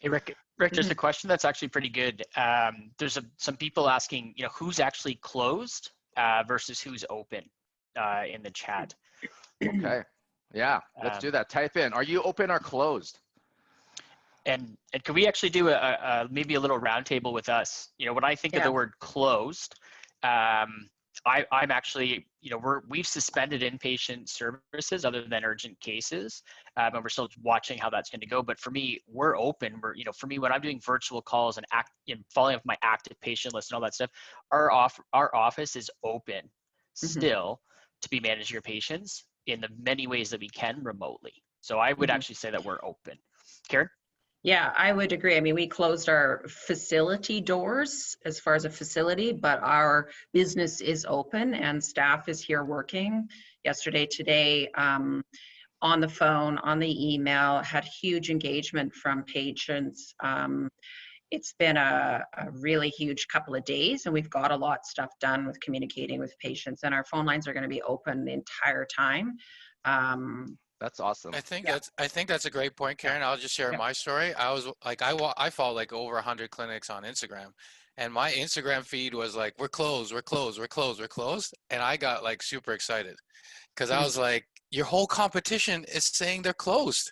Hey, Rick, there's a question that's actually pretty good. There's some people asking, who's actually closed versus who's open in the chat. Okay. Yeah, let's do that. Type in, are you open or closed? And could we actually do maybe a little roundtable with us? When I think of the word closed, I'm actually, we've suspended inpatient services other than urgent cases, and we're still watching how that's going to go. But for me, we're open. For me, when I'm doing virtual calls and following up my active patient list and all that stuff, our office is open still to be managing your patients in the many ways that we can remotely. So I would actually say that we're open. Karen? Yeah, I would agree. I mean, we closed our facility doors as far as a facility, but our business is open and staff is here working yesterday, today, on the phone, on the email, had huge engagement from patients. It's been a really huge couple of days, and we've got a lot of stuff done with communicating with patients, and our phone lines are going to be open the entire time. That's awesome. I think that's a great point, Karen. I'll just share my story. I was like, I follow like over 100 clinics on Instagram, and my Instagram feed was like, we're closed, we're closed, we're closed, we're closed. And I got like super excited because I was like, your whole competition is saying they're closed,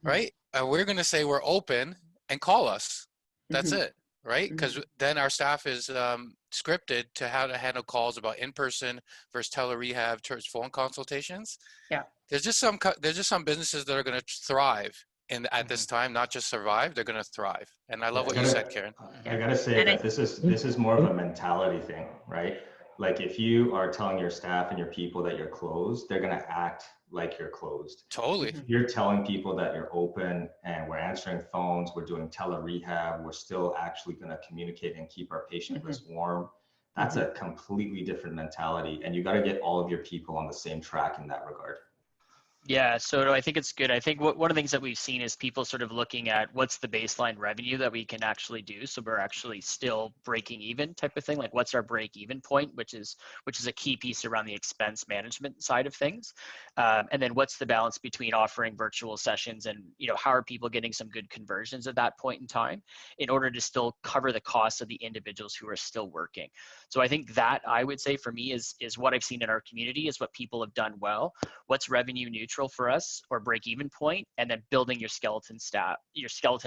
right? And we're going to say we're open and call us. That's it, right? Because then our staff is scripted to how to handle calls about in-person versus tele-rehab, church phone consultations. Yeah. There's just some businesses that are going to thrive at this time, not just survive. They're going to thrive, and I love what you said, Karen. I gotta say that this is more of a mentality thing, right? Like if you are telling your staff and your people that you're closed, they're gonna act like you're closed. Totally. If you're telling people that you're open and we're answering phones, we're doing tele-rehab, we're still actually gonna communicate and keep our patient list warm. That's a completely different mentality, and you got to get all of your people on the same track in that regard. Yeah, so I think it's good. I think one of the things that we've seen is people sort of looking at what's the baseline revenue that we can actually do. So we're actually still breaking even type of thing. Like what's our break even point, which is a key piece around the expense management side of things. And then what's the balance between offering virtual sessions and, how are people getting some good conversions at that point in time in order to still cover the costs of the individuals who are still working. So I think that I would say for me is what I've seen in our community is what people have done well. What's revenue neutral for us or break even point, and then building your skeleton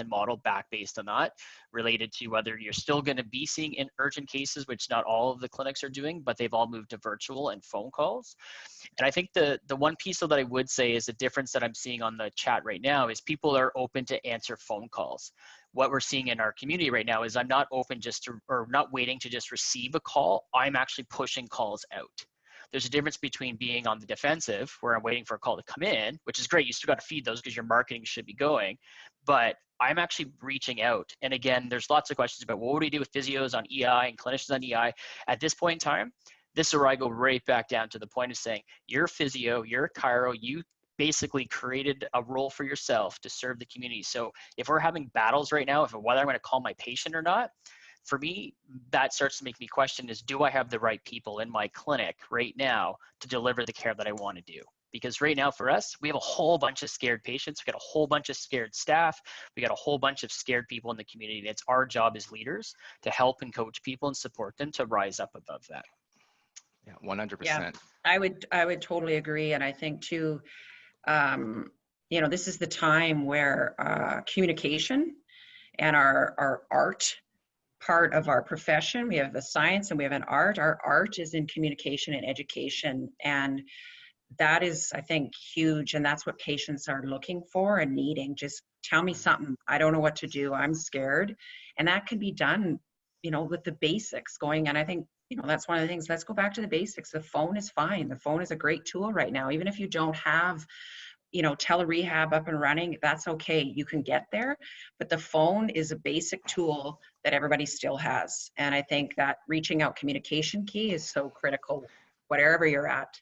model back based on that, related to whether you're still going to be seeing in urgent cases, which not all of the clinics are doing, but they've all moved to virtual and phone calls. And I think the one piece that I would say is the difference that I'm seeing on the chat right now is people are open to answer phone calls. What we're seeing in our community right now is I'm not open or not waiting to just receive a call. I'm actually pushing calls out. There's a difference between being on the defensive, where I'm waiting for a call to come in, which is great. You still got to feed those because your marketing should be going. But I'm actually reaching out. And again, there's lots of questions about, well, what do we do with physios on EI and clinicians on EI? At this point in time, this is where I go right back down to the point of saying, you're a physio, you're a chiro, you basically created a role for yourself to serve the community. So if we're having battles right now, whether I'm going to call my patient or not, for me, that starts to make me question is, do I have the right people in my clinic right now to deliver the care that I want to do? Because right now for us, we have a whole bunch of scared patients. We got a whole bunch of scared staff. We got a whole bunch of scared people in the community. And it's our job as leaders to help and coach people and support them to rise up above that. Yeah, 100%. Yeah, I would totally agree. And I think too, this is the time where communication and our art part of our profession. We have the science and we have an art. Our art is in communication and education. And that is, I think, huge. And that's what patients are looking for and needing. Just tell me something. I don't know what to do. I'm scared. And that can be done, with the basics going. And I think, that's one of the things. Let's go back to the basics. The phone is fine. The phone is a great tool right now. Even if you don't have tele-rehab up and running, that's okay. You can get there, but the phone is a basic tool that everybody still has. And I think that reaching out communication key is so critical, wherever you're at.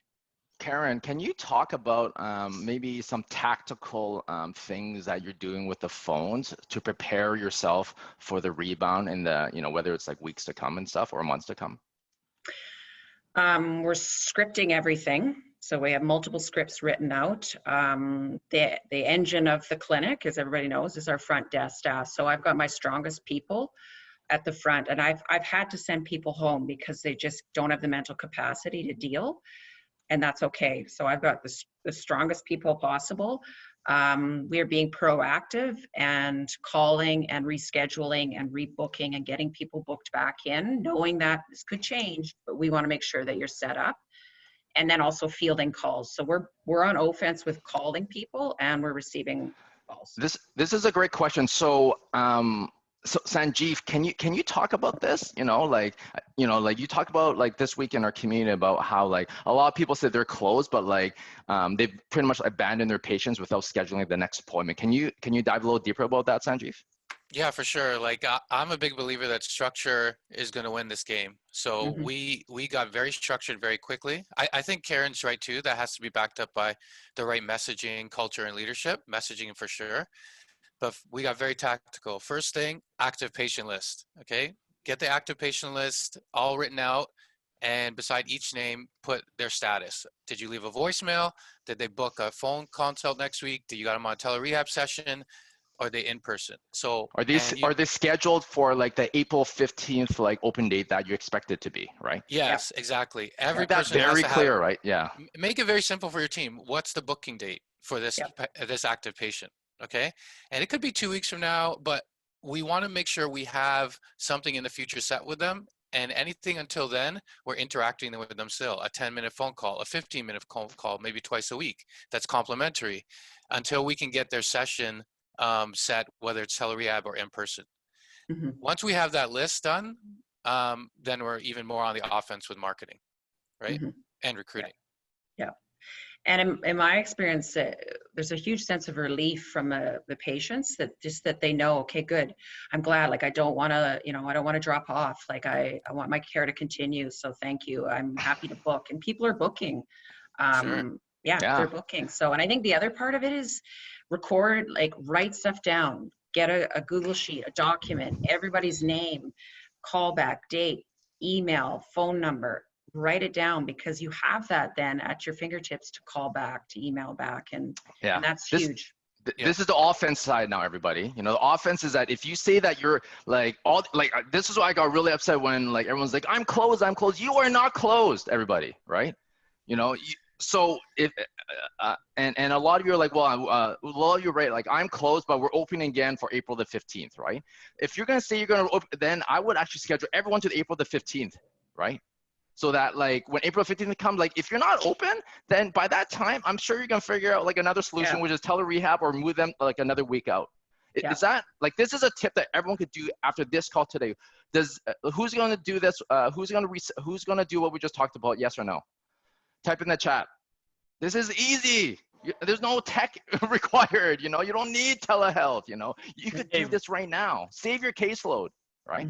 Karen, can you talk about maybe some tactical things that you're doing with the phones to prepare yourself for the rebound in the, whether it's like weeks to come and stuff or months to come? We're scripting everything. So we have multiple scripts written out. The engine of the clinic, as everybody knows, is our front desk staff. So I've got my strongest people at the front, and I've had to send people home because they just don't have the mental capacity to deal, and that's okay. So I've got the strongest people possible. We are being proactive and calling and rescheduling and rebooking and getting people booked back in, knowing that this could change, but we want to make sure that you're set up. And then also fielding calls. So we're on offense with calling people, and we're receiving calls. This is a great question. So so Sanjeev, can you talk about this? Like you talk about like this week in our community about how like a lot of people said they're closed, but like they've pretty much abandoned their patients without scheduling the next appointment. Can you dive a little deeper about that, Sanjeev? Yeah, for sure. Like I'm a big believer that structure is going to win this game. So we got very structured very quickly. I think Karen's right too. That has to be backed up by the right messaging, culture, and leadership. Messaging for sure. But we got very tactical. First thing, active patient list. Okay, get the active patient list all written out, and beside each name, put their status. Did you leave a voicemail? Did they book a phone consult next week? Did you got them on a tele-rehab session? Are they in person? So are they scheduled for like the April 15th like open date that you expect it to be, right? Yes, exactly. Every That's person very has to clear, right? Yeah. make it very simple for your team. What's the booking date for this this active patient? Okay, and it could be 2 weeks from now, but we want to make sure we have something in the future set with them. And anything until then, we're interacting with them still. A 10-minute phone call, a 15-minute phone call, maybe twice a week. That's complimentary until we can get their session set, whether it's tele-rehab or in person. Once we have that list done, then we're even more on the offense with marketing, right? And recruiting. Yeah. And in my experience, there's a huge sense of relief from the patients that they know, okay, good. I'm glad, like, I don't want to drop off. Like I want my care to continue. So thank you. I'm happy to book, and people are booking. Sure. They're booking. So, and I think the other part of it is record, like write stuff down, get a Google sheet, a document, everybody's name, callback date, email, phone number, write it down, because you have that then at your fingertips to call back, to email back. And that's huge. This is the offense side now, everybody. The offense is that if you say that you're like this is why I got really upset when like everyone's like, I'm closed. You are not closed, everybody, right? So if and a lot of you are like, well, a lot of you are right, like I'm closed, but we're opening again for April the 15th, right? If you're gonna say you're gonna open, then I would actually schedule everyone to April the 15th, right? So that like when April 15th comes, like if you're not open, then by that time, I'm sure you're gonna figure out like another solution, which is tele-rehab or move them like another week out. Is that like, this is a tip that everyone could do after this call today. Who's gonna do this? Who's gonna do what we just talked about? Yes or no? Type in the chat. This is easy. There's no tech required. You don't need telehealth. You could do this right now. Save your caseload, right?